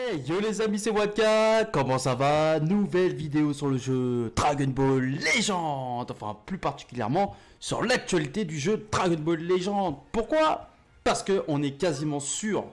Hey, yo les amis, c'est Wadka, comment ça va? Nouvelle vidéo sur le jeu Dragon Ball Legend, enfin plus particulièrement sur l'actualité du jeu Dragon Ball Legend. Pourquoi? Parce que on est quasiment sûr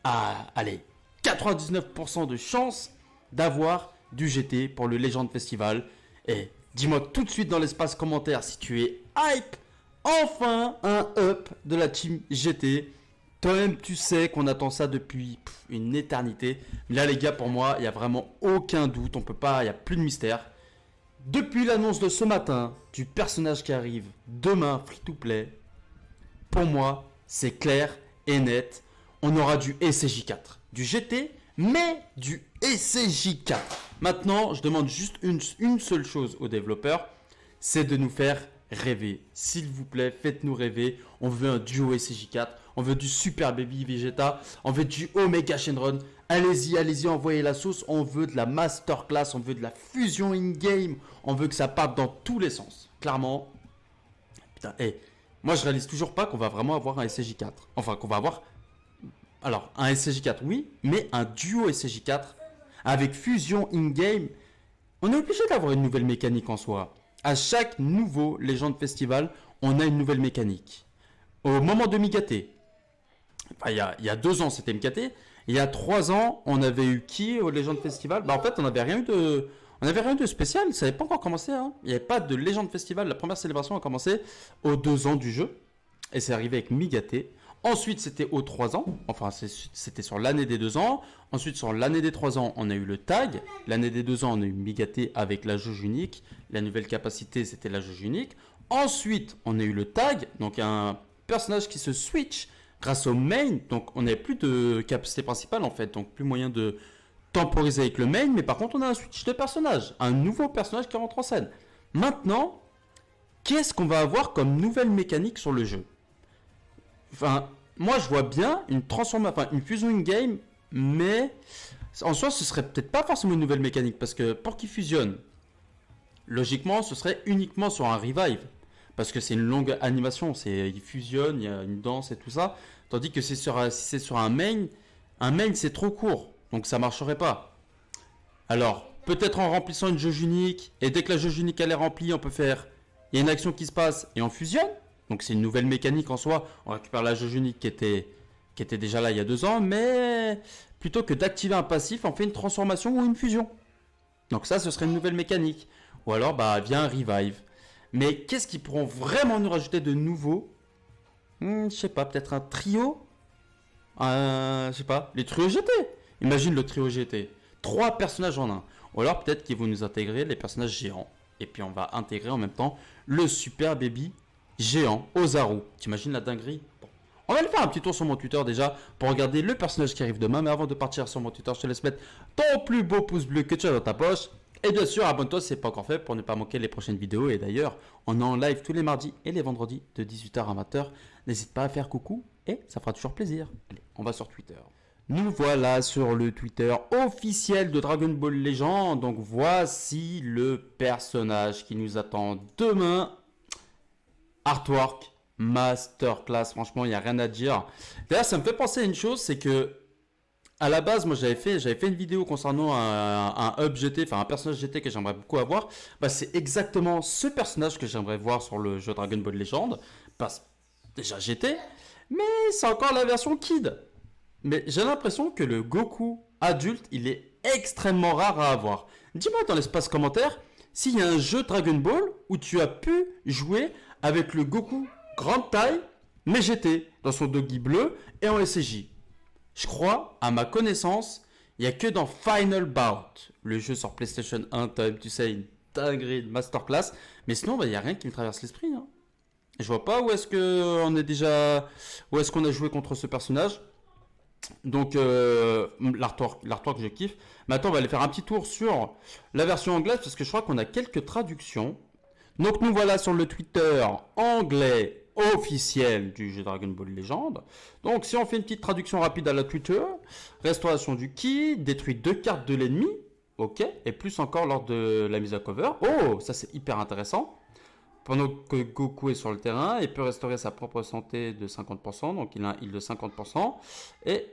à, allez, 99% de chance d'avoir du GT pour le Legend Festival. Et dis-moi tout de suite dans l'espace commentaire si tu es hype, enfin un up de la team GT. Toi-même, tu sais qu'on attend ça depuis une éternité. Mais là, les gars, pour moi, il n'y a vraiment aucun doute. On peut pas, il n'y a plus de mystère. Depuis l'annonce de ce matin du personnage qui arrive demain, free to play, pour moi, c'est clair et net. On aura du SCJ4. Du GT, mais du SCJ4. Maintenant, je demande juste une seule chose aux développeurs, c'est de nous faire rêver. S'il vous plaît, faites-nous rêver. On veut un duo SCJ4. On veut du Super Baby Vegeta. On veut du Omega Shenron. Allez-y, allez-y, envoyez la sauce. On veut de la masterclass. On veut de la fusion in-game. On veut que ça parte dans tous les sens. Clairement. Putain, moi je réalise toujours pas qu'on va vraiment avoir un SCJ4. Enfin, qu'on va avoir... Alors, un SCJ4, oui. Mais un duo SCJ4 avec fusion in-game. On est obligé d'avoir une nouvelle mécanique en soi. À chaque nouveau Legend Festival, on a une nouvelle mécanique. Au moment de Migaté, enfin, il y a 2 ans, c'était Migaté. Il y a 3 ans, on avait eu qui au Legend Festival? En fait, on n'avait rien eu de spécial. Ça n'avait pas encore commencé. Hein. Il n'y avait pas de Legend Festival. La première célébration a commencé aux 2 ans du jeu. Et c'est arrivé avec Migaté. Ensuite, c'était aux 3 ans. Enfin, c'était sur l'année des 2 ans. Ensuite, sur l'année des 3 ans, on a eu le tag. L'année des 2 ans, on a eu Migaté avec la jauge unique. La nouvelle capacité, c'était la jauge unique. Ensuite, on a eu le tag. Donc, un personnage qui se switch grâce au main. Donc, on n'avait plus de capacité principale, en fait. Donc, plus moyen de temporiser avec le main. Mais par contre, on a un switch de personnage. Un nouveau personnage qui rentre en scène. Maintenant, qu'est-ce qu'on va avoir comme nouvelle mécanique sur le jeu? Enfin, moi je vois bien une transformation, enfin une fusion in-game, mais en soi ce serait peut-être pas forcément une nouvelle mécanique parce que pour qu'il fusionne, logiquement ce serait uniquement sur un revive parce que c'est une longue animation, il fusionne, il y a une danse et tout ça, tandis que si c'est sur un main c'est trop court, donc ça marcherait pas. Alors peut-être en remplissant une jauge unique et dès que la jauge unique elle est remplie, on peut faire, il y a une action qui se passe et on fusionne. Donc c'est une nouvelle mécanique en soi. On récupère la jauge unique qui était déjà là il y a 2 ans, mais plutôt que d'activer un passif, on fait une transformation ou une fusion. Donc ça, ce serait une nouvelle mécanique. Ou alors, via un revive. Mais qu'est-ce qu'ils pourront vraiment nous rajouter de nouveau? Je sais pas, peut-être un trio? Je sais pas, les trios GT. Imagine le trio GT. 3 personnages en un. Ou alors peut-être qu'ils vont nous intégrer les personnages géants. Et puis on va intégrer en même temps le Super Baby géant, Ozaru. T'imagines la dinguerie? Bon. On va aller faire un petit tour sur mon Twitter déjà pour regarder le personnage qui arrive demain. Mais avant de partir sur mon Twitter, je te laisse mettre ton plus beau pouce bleu que tu as dans ta poche. Et bien sûr, abonne-toi si ce n'est pas encore fait pour ne pas manquer les prochaines vidéos. Et d'ailleurs, on est en live tous les mardis et les vendredis de 18h à 20h. N'hésite pas à faire coucou et ça fera toujours plaisir. Allez, on va sur Twitter. Nous voilà sur le Twitter officiel de Dragon Ball Legend. Donc voici le personnage qui nous attend demain. Artwork, masterclass, franchement, il n'y a rien à dire. D'ailleurs, ça me fait penser à une chose, c'est que à la base, moi, j'avais fait une vidéo concernant un hub GT, enfin un personnage GT que j'aimerais beaucoup avoir. C'est exactement ce personnage que j'aimerais voir sur le jeu Dragon Ball Legend. Déjà GT, mais c'est encore la version Kid. Mais j'ai l'impression que le Goku adulte, il est extrêmement rare à avoir. Dis-moi dans l'espace commentaire s'il y a un jeu Dragon Ball où tu as pu jouer avec le Goku grande taille, mais GT, dans son doggy bleu et en SCJ. Je crois, à ma connaissance, il n'y a que dans Final Bout, le jeu sur PlayStation 1, tu sais, une dinguerie, une masterclass. Mais sinon, il n'y a rien qui me traverse l'esprit. Hein. Je vois pas où est-ce qu'on a joué contre ce personnage. Donc, l'artwork, je kiffe. Maintenant, on va aller faire un petit tour sur la version anglaise parce que je crois qu'on a quelques traductions. Donc nous voilà sur le Twitter anglais officiel du jeu Dragon Ball Legend. Donc si on fait une petite traduction rapide à la Twitter, restauration du ki, détruit 2 cartes de l'ennemi, ok, et plus encore lors de la mise à cover. Oh, ça c'est hyper intéressant. Pendant que Goku est sur le terrain, il peut restaurer sa propre santé de 50%, donc il a un heal de 50%, et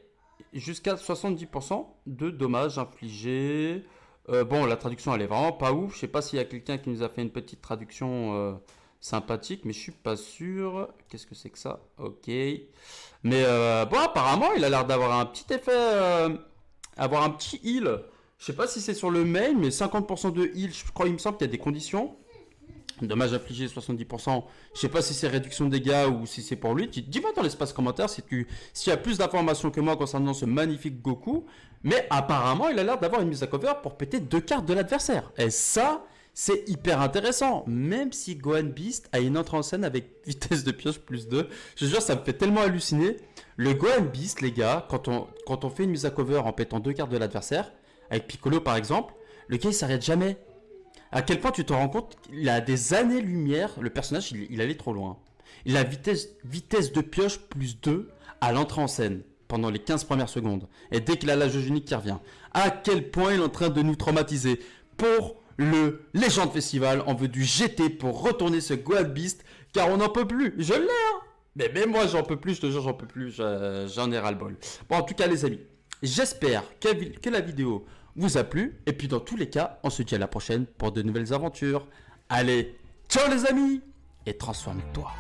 jusqu'à 70% de dommages infligés. Bon, la traduction, elle est vraiment pas ouf. Je sais pas s'il y a quelqu'un qui nous a fait une petite traduction sympathique, mais je suis pas sûr. Qu'est-ce que c'est que ça? Ok. Mais bon, apparemment, il a l'air d'avoir un petit effet, avoir un petit heal. Je sais pas si c'est sur le main, mais 50% de heal, je crois, il me semble qu'il y a des conditions. Dommage infligé 70%. Je sais pas si c'est réduction de dégâts ou si c'est pour lui. Dis-moi dans l'espace commentaire si s'il y a plus d'informations que moi concernant ce magnifique Goku. Mais apparemment, il a l'air d'avoir une mise à cover pour péter 2 cartes de l'adversaire. Et ça, c'est hyper intéressant. Même si Gohan Beast a une entrée en scène avec vitesse de pioche +2. Je te jure, ça me fait tellement halluciner. Le Gohan Beast, les gars, quand on fait une mise à cover en pétant 2 cartes de l'adversaire, avec Piccolo par exemple, le gars il s'arrête jamais. À quel point tu te rends compte qu'il a des années-lumière, le personnage il allait trop loin. Il a vitesse de pioche +2 à l'entrée en scène pendant les 15 premières secondes. Et dès qu'il a la jauge unique qui revient. À quel point il est en train de nous traumatiser. Pour le Legend Festival, on veut du GT pour retourner ce Gohan Beast, car on n'en peut plus. Je l'ai, hein. Mais même moi j'en peux plus, je te jure j'en peux plus, j'en ai ras le bol. Bon, en tout cas les amis, j'espère que la vidéo vous a plu. Et puis dans tous les cas, on se dit à la prochaine pour de nouvelles aventures. Allez, ciao les amis et transforme-toi.